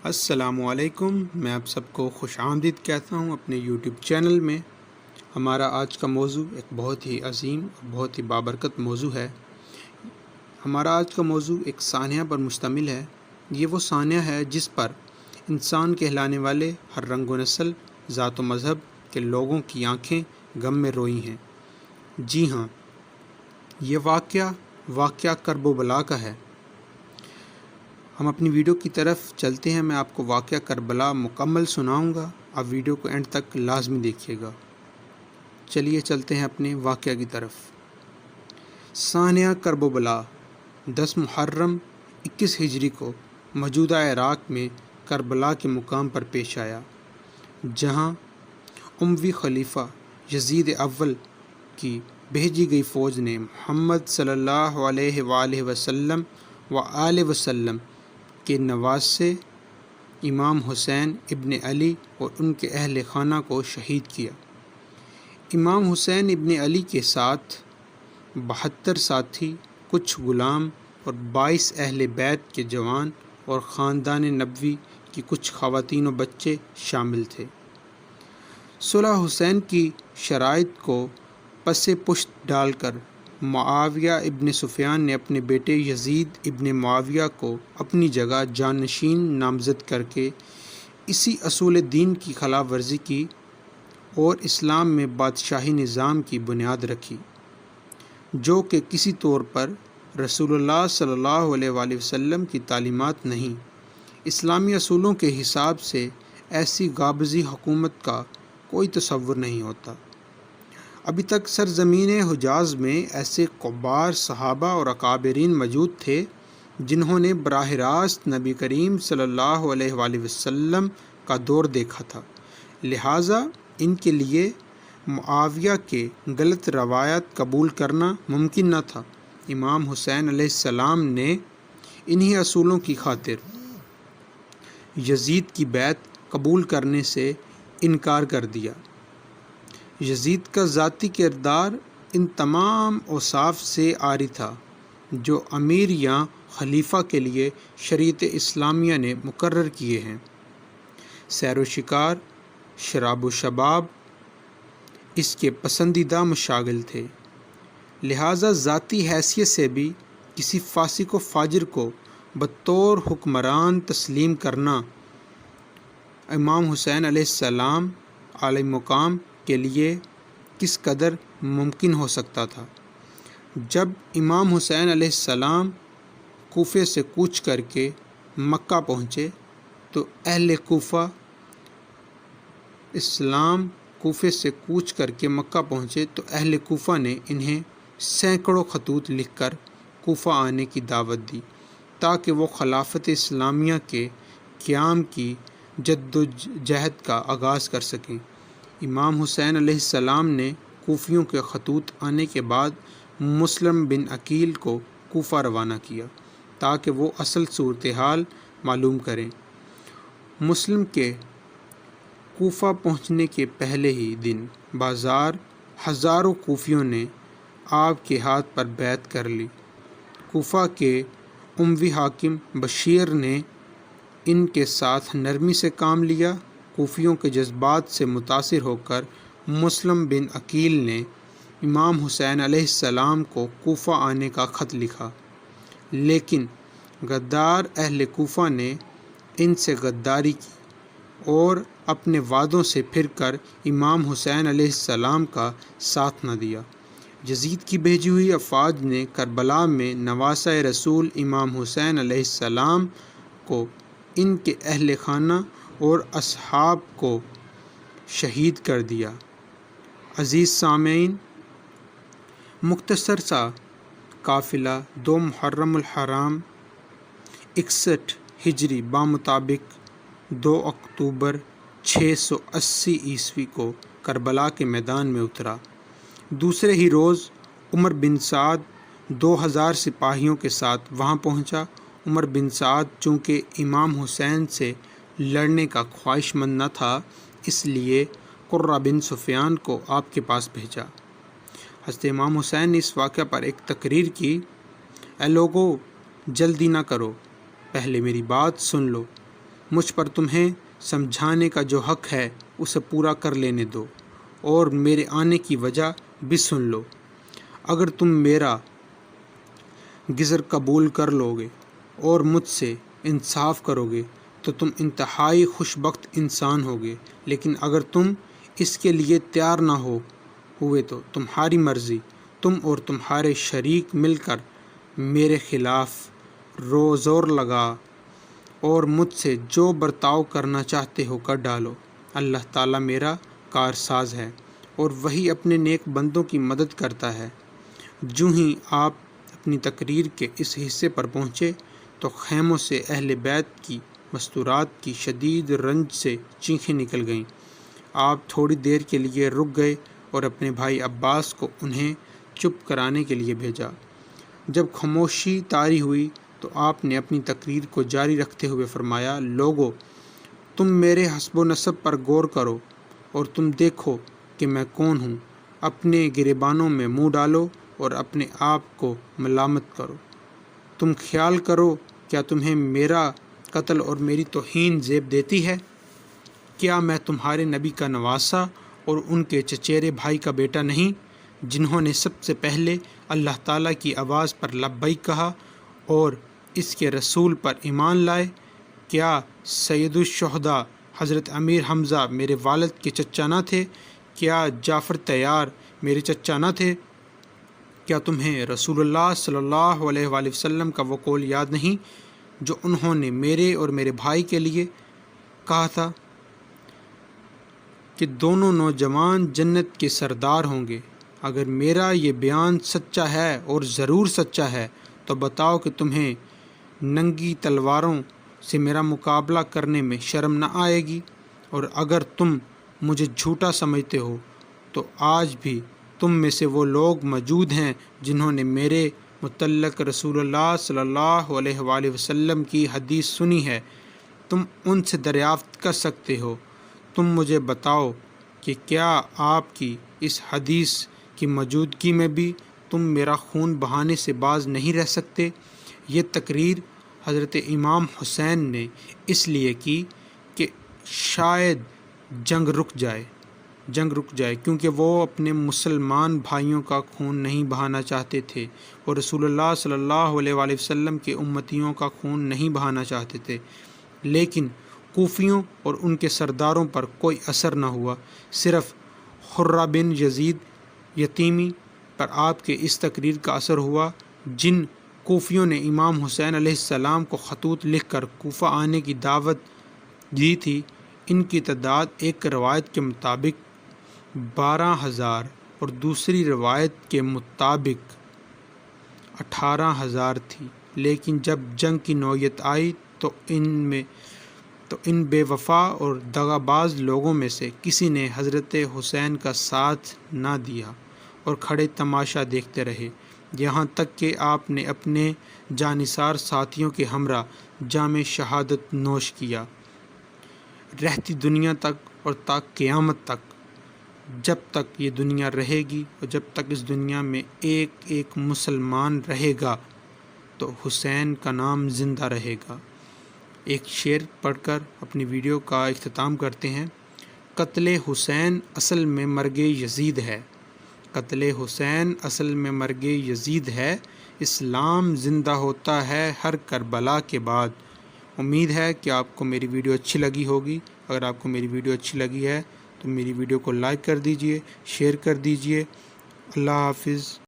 السلام علیکم، میں آپ سب کو خوش آمدید کہتا ہوں اپنے یوٹیوب چینل میں۔ ہمارا آج کا موضوع ایک بہت ہی عظیم، بہت ہی بابرکت موضوع ہے۔ ہمارا آج کا موضوع ایک سانحہ پر مشتمل ہے۔ یہ وہ سانحہ ہے جس پر انسان کہلانے والے ہر رنگ و نسل، ذات و مذہب کے لوگوں کی آنکھیں غم میں روئی ہیں۔ جی ہاں، یہ واقعہ کرب و بلا کا ہے۔ ہم اپنی ویڈیو کی طرف چلتے ہیں۔ میں آپ کو واقعہ کربلا مکمل سناؤں گا، آپ ویڈیو کو اینڈ تک لازمی دیکھیے گا۔ چلیے چلتے ہیں اپنے واقعہ کی طرف۔ سانحہ کرب و بلا 10 محرم 21 ہجری کو موجودہ عراق میں کربلا کے مقام پر پیش آیا، جہاں اموی خلیفہ یزید اول کی بھیجی گئی فوج نے محمد صلی اللہ علیہ وآلہ وسلم وسلم کے نواسے امام حسین ابن علی اور ان کے اہل خانہ کو شہید کیا۔ امام حسین ابن علی کے ساتھ 72 ساتھی، کچھ غلام اور 22 اہل بیت کے جوان اور خاندان نبوی کی کچھ خواتین و بچے شامل تھے۔ صلح حسین کی شرائط کو پس پشت ڈال کر معاویہ ابن سفیان نے اپنے بیٹے یزید ابن معاویہ کو اپنی جگہ جانشین نامزد کر کے اسی اصول دین کی خلاف ورزی کی اور اسلام میں بادشاہی نظام کی بنیاد رکھی، جو کہ کسی طور پر رسول اللہ صلی اللہ علیہ وآلہ وسلم کی تعلیمات نہیں۔ اسلامی اصولوں کے حساب سے ایسی قابضی حکومت کا کوئی تصور نہیں ہوتا۔ ابھی تک سرزمین حجاز میں ایسے کبار صحابہ اور اکابرین موجود تھے جنہوں نے براہ راست نبی کریم صلی اللہ علیہ وآلہ وسلم کا دور دیکھا تھا، لہٰذا ان کے لیے معاویہ کے غلط روایات قبول کرنا ممکن نہ تھا۔ امام حسین علیہ السلام نے انہی اصولوں کی خاطر یزید کی بیعت قبول کرنے سے انکار کر دیا۔ یزید کا ذاتی کردار ان تمام اوصاف سے عاری تھا جو امیر یا خلیفہ کے لیے شریعت اسلامیہ نے مقرر کیے ہیں۔ سیر و شکار، شراب و شباب اس کے پسندیدہ مشاغل تھے، لہٰذا ذاتی حیثیت سے بھی کسی فاسق و فاجر کو بطور حکمران تسلیم کرنا امام حسین علیہ السلام علیہ مقام کے لیے کس قدر ممکن ہو سکتا تھا۔ جب امام حسین علیہ السلام کوفے سے کوچ کر کے مکہ پہنچے تو اہل کوفہ نے انہیں سینکڑوں خطوط لکھ کر کوفہ آنے کی دعوت دی تاکہ وہ خلافت اسلامیہ کے قیام کی جد و جہد کا آغاز کر سکیں۔ امام حسین علیہ السلام نے کوفیوں کے خطوط آنے کے بعد مسلم بن عقیل کو کوفہ روانہ کیا تاکہ وہ اصل صورتحال معلوم کریں۔ مسلم کے کوفہ پہنچنے کے پہلے ہی دن بازار ہزاروں کوفیوں نے آپ کے ہاتھ پر بیعت کر لی۔ کوفہ کے اموی حاکم بشیر نے ان کے ساتھ نرمی سے کام لیا۔ کوفیوں کے جذبات سے متاثر ہو کر مسلم بن عقیل نے امام حسین علیہ السلام کو کوفہ آنے کا خط لکھا، لیکن غدار اہل کوفہ نے ان سے غداری کی اور اپنے وعدوں سے پھر کر امام حسین علیہ السلام کا ساتھ نہ دیا۔ یزید کی بھیجی ہوئی افواج نے کربلا میں نواسۂ رسول امام حسین علیہ السلام کو، ان کے اہل خانہ اور اصحاب کو شہید کر دیا۔ عزیز سامعین، مختصر سا قافلہ 2 محرم الحرام 61 ہجری بمطابق 2 اکتوبر 680 عیسوی کو کربلا کے میدان میں اترا۔ دوسرے ہی روز عمر بن سعد 2000 سپاہیوں کے ساتھ وہاں پہنچا۔ عمر بن سعد چونکہ امام حسین سے لڑنے کا خواہش مند نہ تھا، اس لیے قرہ بن سفیان کو آپ کے پاس بھیجا۔ حضرت امام حسین نے اس واقعہ پر ایک تقریر کی: اے لوگو، جلدی نہ کرو، پہلے میری بات سن لو۔ مجھ پر تمہیں سمجھانے کا جو حق ہے اسے پورا کر لینے دو اور میرے آنے کی وجہ بھی سن لو۔ اگر تم میرا گزر قبول کر لو گے اور مجھ سے انصاف کرو گے تو تم انتہائی خوش بخت انسان ہوگے، لیکن اگر تم اس کے لیے تیار نہ ہوئے تو تمہاری مرضی، تم اور تمہارے شریک مل کر میرے خلاف زور لگا اور مجھ سے جو برتاؤ کرنا چاہتے ہو کر ڈالو۔ اللہ تعالیٰ میرا کارساز ہے اور وہی اپنے نیک بندوں کی مدد کرتا ہے۔ جو ہی آپ اپنی تقریر کے اس حصے پر پہنچے تو خیموں سے اہل بیت کی مستورات کی شدید رنج سے چیخیں نکل گئیں۔ آپ تھوڑی دیر کے لیے رک گئے اور اپنے بھائی عباس کو انہیں چپ کرانے کے لیے بھیجا۔ جب خاموشی طاری ہوئی تو آپ نے اپنی تقریر کو جاری رکھتے ہوئے فرمایا، لوگو، تم میرے حسب و نسب پر غور کرو اور تم دیکھو کہ میں کون ہوں۔ اپنے گریبانوں میں منہ ڈالو اور اپنے آپ کو ملامت کرو۔ تم خیال کرو، کیا تمہیں میرا قتل اور میری توہین زیب دیتی ہے؟ کیا میں تمہارے نبی کا نواسہ اور ان کے چچیرے بھائی کا بیٹا نہیں، جنہوں نے سب سے پہلے اللہ تعالیٰ کی آواز پر لبیک کہا اور اس کے رسول پر ایمان لائے؟ کیا سید الشہداء حضرت امیر حمزہ میرے والد کے چچا نہ تھے؟ کیا جعفر طیار میرے چچا نہ تھے؟ کیا تمہیں رسول اللہ صلی اللہ علیہ وآلہ وسلم کا وہ قول یاد نہیں جو انہوں نے میرے اور میرے بھائی کے لیے کہا تھا کہ دونوں نوجوان جنت کے سردار ہوں گے؟ اگر میرا یہ بیان سچا ہے اور ضرور سچا ہے تو بتاؤ کہ تمہیں ننگی تلواروں سے میرا مقابلہ کرنے میں شرم نہ آئے گی؟ اور اگر تم مجھے جھوٹا سمجھتے ہو تو آج بھی تم میں سے وہ لوگ موجود ہیں جنہوں نے میرے متعلق رسول اللہ صلی اللہ علیہ وآلہ وسلم کی حدیث سنی ہے۔ تم ان سے دریافت کر سکتے ہو۔ تم مجھے بتاؤ کہ کیا آپ کی اس حدیث کی موجودگی میں بھی تم میرا خون بہانے سے باز نہیں رہ سکتے؟ یہ تقریر حضرت امام حسین نے اس لیے کی کہ شاید جنگ رک جائے کیونکہ وہ اپنے مسلمان بھائیوں کا خون نہیں بہانا چاہتے تھے اور رسول اللہ صلی اللہ علیہ وآلہ وسلم کے امتیوں کا خون نہیں بہانا چاہتے تھے۔ لیکن کوفیوں اور ان کے سرداروں پر کوئی اثر نہ ہوا، صرف حرہ بن یزید یتیمی پر آپ کے اس تقریر کا اثر ہوا۔ جن کوفیوں نے امام حسین علیہ السلام کو خطوط لکھ کر کوفہ آنے کی دعوت دی تھی، ان کی تعداد ایک روایت کے مطابق 12,000 اور دوسری روایت کے مطابق 18,000 تھی۔ لیکن جب جنگ کی نوعیت آئی تو ان بے وفا اور دغا باز لوگوں میں سے کسی نے حضرت حسین کا ساتھ نہ دیا اور کھڑے تماشا دیکھتے رہے، یہاں تک کہ آپ نے اپنے جانثار ساتھیوں کے ہمراہ جام شہادت نوش کیا۔ رہتی دنیا تک اور تا قیامت تک، جب تک یہ دنیا رہے گی اور جب تک اس دنیا میں ایک ایک مسلمان رہے گا تو حسین کا نام زندہ رہے گا۔ ایک شعر پڑھ کر اپنی ویڈیو کا اختتام کرتے ہیں۔ قتل حسین اصل میں مرگ یزید ہے، قتل حسین اصل میں مرگ یزید ہے، اسلام زندہ ہوتا ہے ہر کربلا کے بعد۔ امید ہے کہ آپ کو میری ویڈیو اچھی لگی ہوگی۔ اگر آپ کو میری ویڈیو اچھی لگی ہے تو میری ویڈیو کو لائک کر دیجئے، شیئر کر دیجئے۔ اللہ حافظ۔